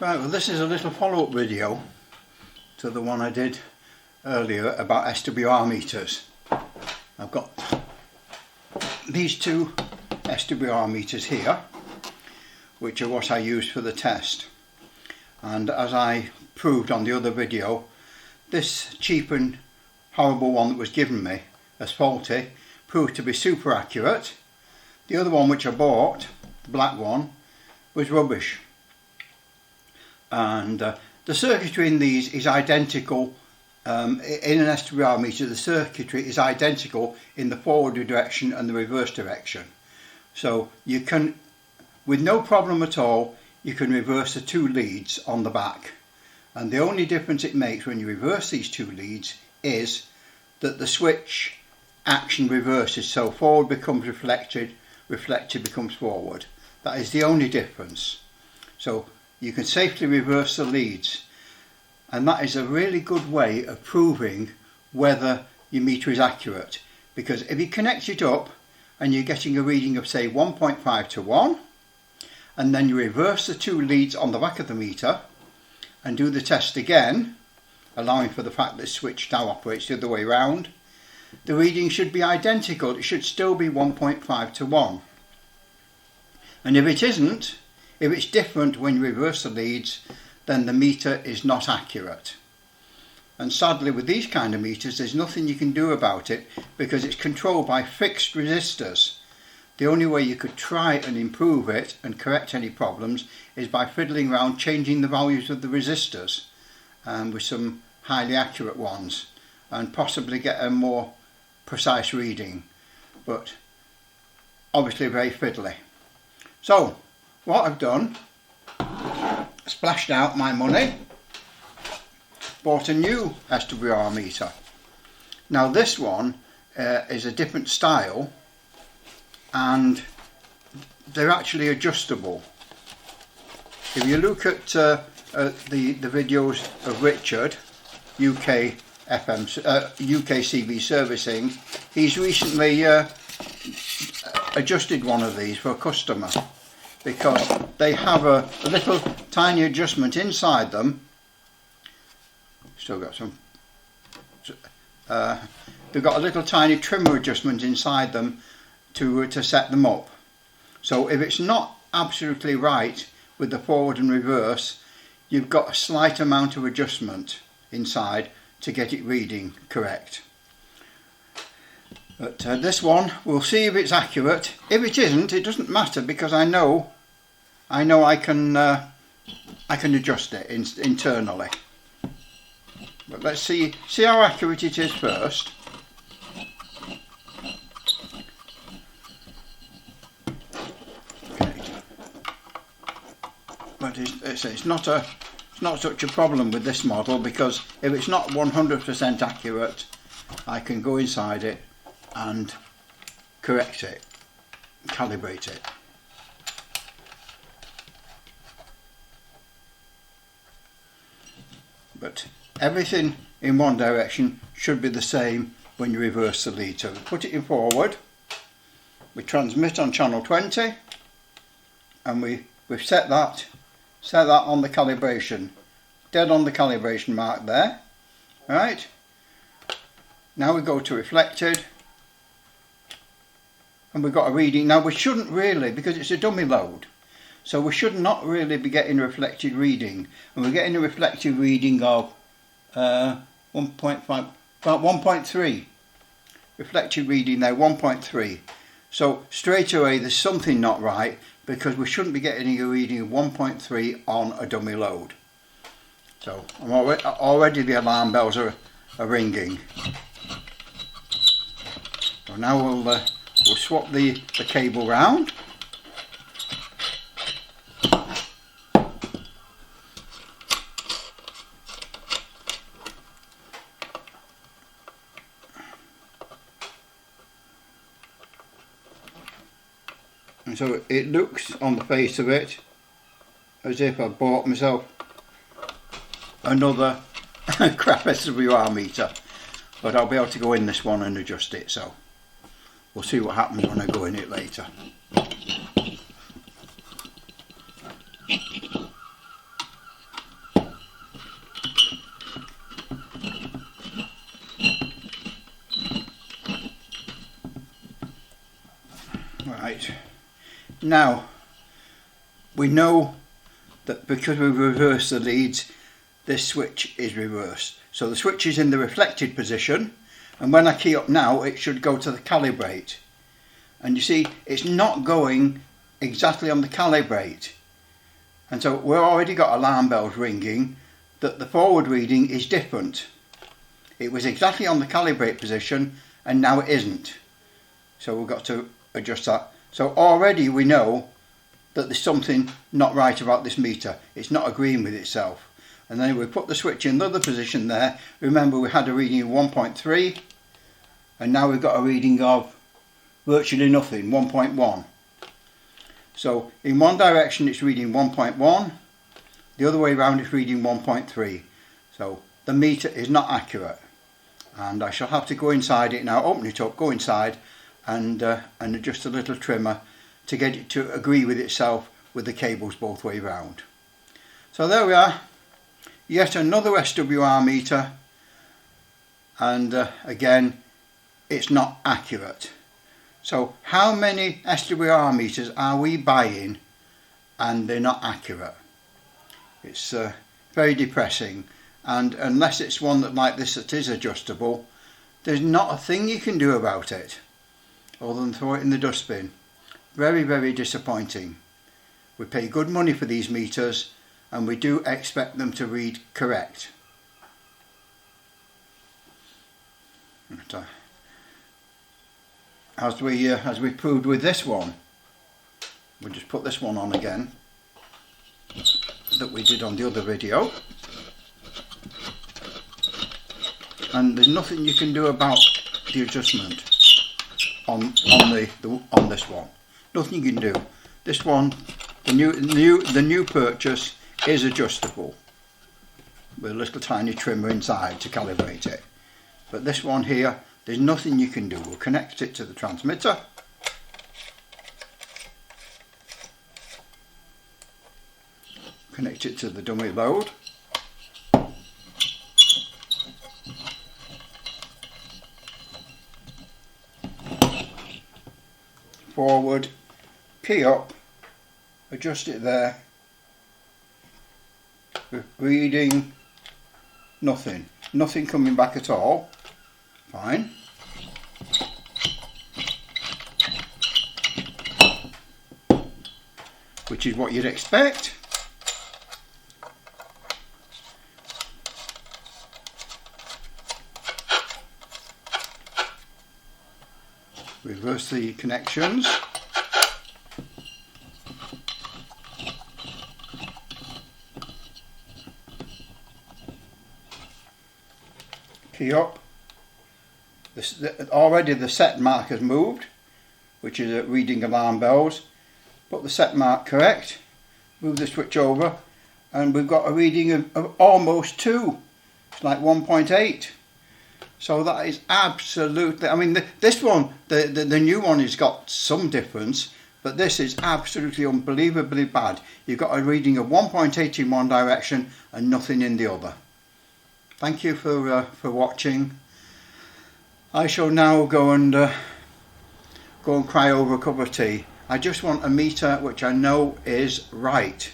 Right, well this is a little follow-up video to the one I did earlier about SWR meters. I've got these two SWR meters here, which are what I used for the test. And as I proved on the other video, this cheap and horrible one that was given me as faulty proved to be super accurate. The other one which I bought, the black one, was rubbish. And the circuitry in these is identical. In an SWR meter, the circuitry is identical in the forward direction and the reverse direction. So you can, with no problem at all, you can reverse the two leads on the back. And the only difference it makes when you reverse these two leads is that the switch action reverses. So forward becomes reflected, reflected becomes forward. That is the only difference. So you can safely reverse the leads, and that is a really good way of proving whether your meter is accurate, because if you connect it up and you're getting a reading of say 1.5 to 1, and then you reverse the two leads on the back of the meter and do the test again, allowing for the fact that the switch now operates the other way round, the reading should be identical. It should still be 1.5 to 1. And if it isn't, if it's different when you reverse the leads, then the meter is not accurate. And sadly with these kind of meters there's nothing you can do about it, because it's controlled by fixed resistors. The only way you could try and improve it and correct any problems is by fiddling around changing the values of the resistors with some highly accurate ones, and possibly get a more precise reading, but obviously very fiddly. So what I've done, splashed out my money, bought a new SWR meter. Now this one is a different style, and they're actually adjustable. If you look at the videos of Richard, UK CV servicing, he's recently adjusted one of these for a customer, because they have a little tiny adjustment inside them. Still got some. They've got a little tiny trimmer adjustment inside them to set them up. So if it's not absolutely right with the forward and reverse, you've got a slight amount of adjustment inside to get it reading correct. But this one, we'll see if it's accurate. If it isn't, it doesn't matter, because I know I can adjust it internally. But let's see how accurate it is first. Okay. But it's not such a problem with this model, because if it's not 100% accurate, I can go inside it and correct it, calibrate it. But everything in one direction should be the same when you reverse the lead. So we put it in forward, we transmit on channel 20, and we've set that on the calibration, dead on the calibration mark there. Right, now we go to reflected, and we've got a reading. Now we shouldn't really, because it's a dummy load, so we should not really be getting a reflected reading, and we're getting a reflected reading of 1.5, about 1.3. Reflected reading there, 1.3. So straight away there's something not right, because we shouldn't be getting a reading of 1.3 on a dummy load. So I'm already the alarm bells are ringing. So now we'll swap the cable round. And so it looks on the face of it as if I bought myself another crap SWR meter, but I'll be able to go in this one and adjust it, so we'll see what happens when I go in it later. Right, now we know that because we've reversed the leads, this switch is reversed. So the switch is in the reflected position, and when I key up now it should go to the calibrate. And you see it's not going exactly on the calibrate. And so we've already got alarm bells ringing that the forward reading is different. It was exactly on the calibrate position and now it isn't. So we've got to adjust that. So already we know that there's something not right about this meter. It's not agreeing with itself. And then we put the switch in the other position there. Remember we had a reading of 1.3 and now we've got a reading of virtually nothing, 1.1. So in one direction it's reading 1.1, the other way around it's reading 1.3. So the meter is not accurate. And I shall have to go inside it now, open it up, go inside and adjust a little trimmer to get it to agree with itself with the cables both way round. So there we are, yet another SWR meter, and again it's not accurate. So how many SWR meters are we buying and they're not accurate? It's very depressing, and unless it's one that like this that is adjustable, there's not a thing you can do about it other than throw it in the dustbin. Very, very disappointing. We pay good money for these meters and we do expect them to read correct. As we proved with this one, we'll just put this one on again that we did on the other video, and there's nothing you can do about the adjustment on this one. Nothing you can do. This one, the new purchase, is adjustable with a little tiny trimmer inside to calibrate it. But this one here, there's nothing you can do. We'll connect it to the transmitter. Connect it to the dummy load. Forward, key up, adjust it there. Reading nothing. Nothing coming back at all. Fine. Which is what you'd expect. Reverse the connections. Key up. Already the set mark has moved, which is reading alarm bells. Put the set mark correct, move the switch over, and we've got a reading of almost 2. It's like 1.8. So that is absolutely, I mean this one, the new one has got some difference, but this is absolutely unbelievably bad. You've got a reading of 1.8 in one direction and nothing in the other. Thank you for watching. I shall now go and cry over a cup of tea. I just want a meter which I know is right.